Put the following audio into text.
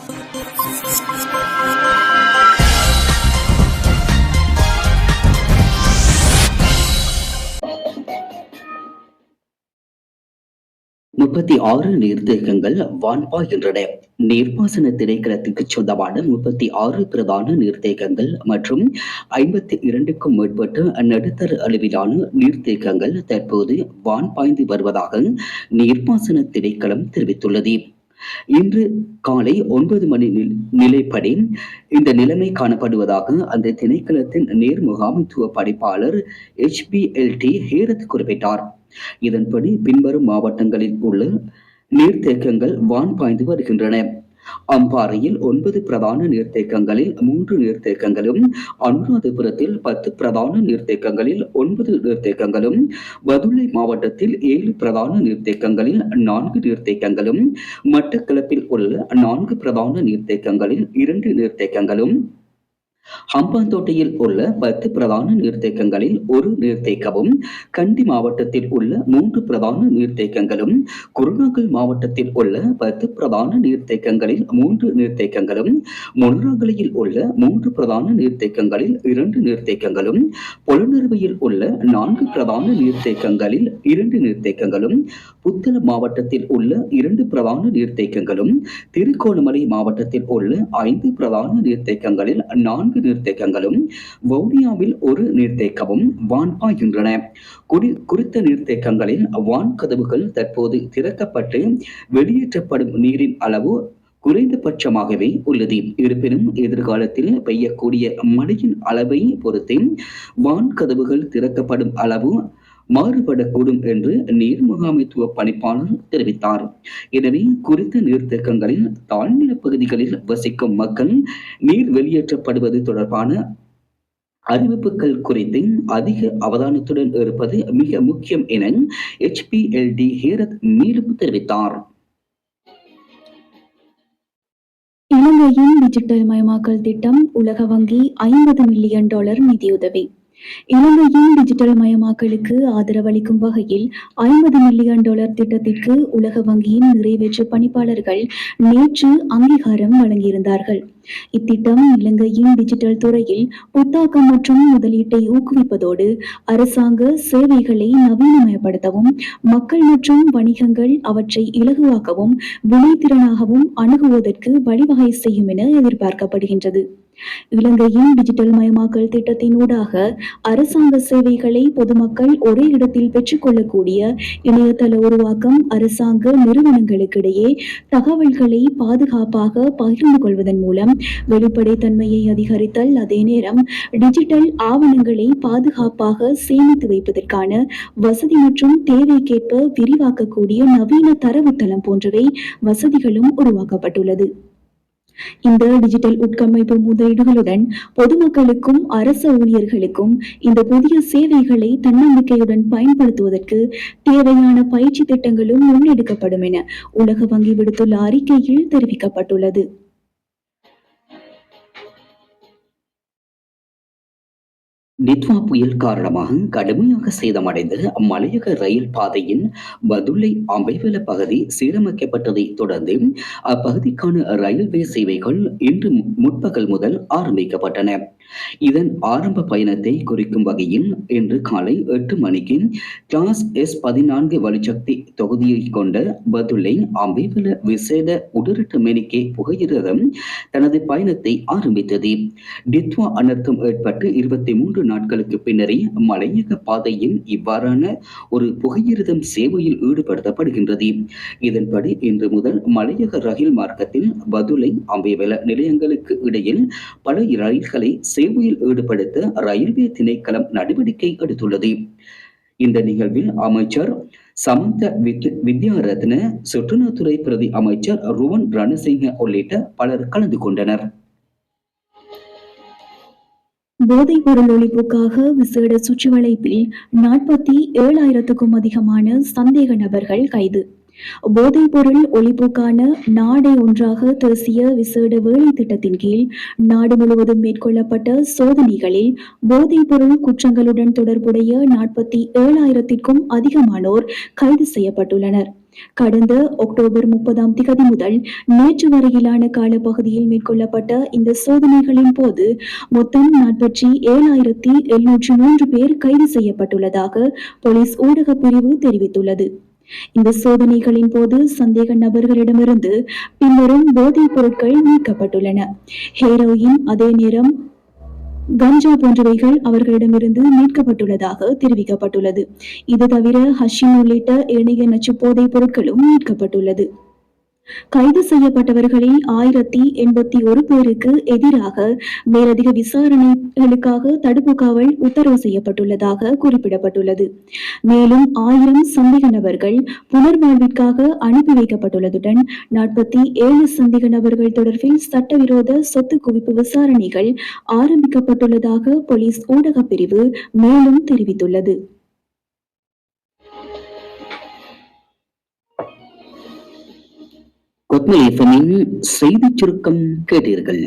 36 நீர்த்தேக்கங்கள் வான்பாய்கின்றன. நீர்ப்பாசன திணைக்களத்துக்கு சொந்தமான 36 பிரதான நீர்த்தேக்கங்கள் மற்றும் 52க்கும் மேற்பட்ட நடுத்தர அளவிலான நீர்த்தேக்கங்கள் தற்போது வான்பாய்ந்து வருவதாக நீர்ப்பாசன திணைக்களம் தெரிவித்துள்ளது. இன்று காலை 9 மணி நிலைப்படி இந்த நிலைமை காணப்படுவதாக அந்த திணைக்களத்தின் நேர் முகாமைத்துவ பணிப்பாளர் HPLT ஹேரத் குறிப்பிட்டார். இதன்படி பின்வரும் மாவட்டங்களில் உள்ள நீர்த்தேக்கங்கள் வான் பாய்ந்து வருகின்றன. அம்பாறையில் 9 பிரதான நீர்த்தேக்கங்களில் 3 நீர்த்தேக்கங்களும், அனுராதபுரத்தில் 10 பிரதான நீர்த்தேக்கங்களில் 9 நீர்த்தேக்கங்களும், பதுளை மாவட்டத்தில் 7 பிரதான நீர்த்தேக்கங்களில் 4 நீர்த்தேக்கங்களும், மட்டக்களப்பில் உள்ள 4 பிரதான நீர்த்தேக்கங்களில் 2 நீர்த்தேக்கங்களும், ஹம்பாந்தோட்டையில் உள்ள 10 பிரதான நீர்த்தேக்கங்களில் 1 நீர்த்தேக்கமும், கண்டி மாவட்டத்தில் உள்ள 3 பிரதான நீர்த்தேக்கங்களும், குருநாகல் மாவட்டத்தில் உள்ள 10 பிரதான நீர்த்தேக்கங்களில் 3 நீர்த்தேக்கங்களும், மொனராகலையில் உள்ள 3 பிரதான நீர்த்தேக்கங்களில் 2 நீர்த்தேக்கங்களும், பொலனறுவையில் உள்ள 4 பிரதான நீர்த்தேக்கங்களில் 2 நீர்த்தேக்கங்களும், புத்தள மாவட்டத்தில் உள்ள 2 பிரதான நீர்த்தேக்கங்களும், திருகோணமலை மாவட்டத்தில் உள்ள 5 பிரதான நீர்த்தேக்கங்களில் 4 நீர்த்தேக்கங்களும், வவுனியாவில் 1 நீர்த்தேக்கமும் வான் பாய்கின்றன. குறித்த நீர்த்தேக்கங்களில் வான் கதவுகள் தற்போது திறக்கப்பட்டு வெளியேற்றப்படும் நீரின் அளவு குறைந்தபட்சமாகவே உள்ளது. இருப்பினும் எதிர்காலத்தில் பெய்யக்கூடிய மழையின் அளவை பொறுத்து வான் கதவுகள் திறக்கப்படும் அளவு மாறுபடக்கூடும் என்று நீர் முகாமைத்துவ பணிப்பாளர் தெரிவித்தார். எனவே குறித்த நீர்த்தேக்கங்களில் தாழ்நில பகுதிகளில் வசிக்கும் மக்கள் நீர் வெளியேற்றப்படுவது தொடர்பான அறிவிப்புகள் குறித்து அதிக அவதானத்துடன் இருப்பது மிக முக்கியம் என HPLD ஹேரத் மேலும் தெரிவித்தார். இலங்கையின் டிஜிட்டல் மயமாக்கல் திட்டம் உலக வங்கி $50 மில்லியன் நிதியுதவி. இலங்கையின் டிஜிட்டல் மயமாக்கலுக்கு ஆதரவளிக்கும் வகையில் $50 மில்லியன் திட்டத்திற்கு உலக வங்கியின் நிறைவேற்று பணிப்பாளர்கள் நேற்று அங்கீகாரம் வழங்கியிருந்தார்கள். இத்திட்டம் இலங்கையின் டிஜிட்டல் துறையில் புத்தாக்கம் மற்றும் முதலீட்டை ஊக்குவிப்பதோடு அரசாங்க சேவைகளை நவீனமயப்படுத்தவும், மக்கள் மற்றும் வணிகங்கள் அவற்றை இலகுவாக்கவும் வினைத்திறனாகவும் அணுகுவதற்கு வழிவகை செய்யும் என எதிர்பார்க்கப்படுகின்றது. இலங்கையின் டிஜிட்டல் மயமாக்கல் திட்டத்தின் ஊடாக அரசாங்க சேவைகளை பொதுமக்கள் ஒரே இடத்தில் பெற்றுக்கொள்ளக்கூடிய இணையதள உருவாக்கம் அரசாங்க நிறுவனங்களுக்கிடையே தகவல்களை பாதுகாப்பாக பகிர்ந்து கொள்வதன் மூலம் வெளிப்படைத்தன்மையை அதிகரித்தல், அதே நேரம் டிஜிட்டல் ஆவணங்களை பாதுகாப்பாக சேமித்து வைப்பதற்கான வசதி மற்றும் தேவைக்கேற்ப விரிவாக்கக்கூடிய நவீன தரவுத்தளம் போன்றவை வசதிகளும் உருவாக்கப்பட்டுள்ளது. இந்த டிஜிட்டல் உட்கமைப்பு முதலீடுகளுடன் பொதுமக்களுக்கும் அரச ஊழியர்களுக்கும் இந்த புதிய சேவைகளை தன்னம்பிக்கையுடன் பயன்படுத்துவதற்கு தேவையான பயிற்சி திட்டங்களும் முன்னெடுக்கப்படும் என உலக வங்கி விடுத்துள்ள அறிக்கையில் தெரிவிக்கப்பட்டுள்ளது. நித்வா புயல் காரணமாக கடுமையாக சேதமடைந்த மலையக ரயில் பாதையின் பதுளை அம்பைவெல பகுதி சீரமைக்கப்பட்டதை தொடர்ந்து அப்பகுதிக்கான ரயில்வே சேவைகள் இன்று முற்பகல் முதல் ஆரம்பிக்கப்பட்டன. இதன் ஆரம்ப பயணத்தை குறிக்கும் வகையில் இன்று காலை 8 மணிக்கு கிளாஸ் S14 வலுசக்தி தொகுதியை கொண்ட பதுளை அம்பைவெல விசேட உடரட்ட மெனிக்கே புகையிரதம் தனது பயணத்தை ஆரம்பித்தது. நித்வா அனர்த்தம் ஏற்பட்டு 23 நாட்களுக்கு பின்னரே மலையக பாதையின் இவ்வாறான ஒரு புகையிரதம் சேவையில் ஈடுபடுத்தப்படுகின்றது. இதன்படி இன்று முதல் மலையக ரயில் மார்க்கத்தில் பதுளை அம்பைவெல நிலையங்களுக்கு இடையில் பல ரயில்களை சேவையில் ஈடுபடுத்த ரயில்வே திணைக்களம் நடவடிக்கை எடுத்துள்ளது. இந்த நிகழ்வில் அமைச்சர் சமந்த வித்யாரத்ன, சுற்றுலாத்துறை பிரதி அமைச்சர் ருவன் ரணசிங்க உள்ளிட்ட பலர் கலந்து கொண்டனர். போதைப் பொருள் ஒழிப்புக்காக விசேட சுற்றுவளைப்பில் 47,000க்கும் அதிகமான சந்தேக நபர்கள் கைது. போதைப்பொருள் ஒழிப்புக்கான நாடே ஒன்றாக தேசிய விசேட வேலை திட்டத்தின் கீழ் நாடு முழுவதும் மேற்கொள்ளப்பட்ட சோதனைகளில் போதைப்பொருள் குற்றங்களுடன் தொடர்புடைய 47,000த்திற்கும் அதிகமானோர் கைது செய்யப்பட்டுள்ளனர். கடந்த அக்டோபர் 30ஆம் திகதி முதல் நேற்று வரையிலான காலப்பகுதியில் மேற்கொள்ளப்பட்ட இந்த சோதனைகளின் போது மொத்தம் 47,703 பேர் கைது செய்யப்பட்டுள்ளதாக போலீஸ் ஊடகப் பிரிவு தெரிவித்துள்ளது. இந்த சோதனைகளின் போது சந்தேக நபர்களிடமிருந்து பின்வரும் போதைப் பொருட்கள் மீட்கப்பட்டுள்ளன. ஹெரோயின், அதே நேரம் கஞ்சா போன்றவைகள் அவர்களிடமிருந்து மீட்கப்பட்டுள்ளதாக தெரிவிக்கப்பட்டுள்ளது. இது தவிர ஹஷிம் உள்ளிட்ட ஏனைய நச்சுப் போதைப் பொருட்களும் மீட்கப்பட்டுள்ளது. கைது செய்யப்பட்டவர்களில் 1081 பேருக்கு எதிராக மேலதிக விசாரணைகளுக்காக தடுப்பு காவல் உத்தரவு செய்யப்பட்டுள்ளதாக குறிப்பிடப்பட்டுள்ளது. மேலும் 1000 சந்தேக நபர்கள் புனர்வாழ்விற்காக அனுப்பி வைக்கப்பட்டுள்ளதுடன் 47 சந்தேக நபர்கள் தொடர்பில் சட்டவிரோத சொத்து குவிப்பு விசாரணைகள் ஆரம்பிக்கப்பட்டுள்ளதாக போலீஸ் ஊடகப் பிரிவு மேலும் தெரிவித்துள்ளது. கொத்மலை எஃப்எம்மின் செய்திச் சுருக்கம் கேட்டீர்கள்.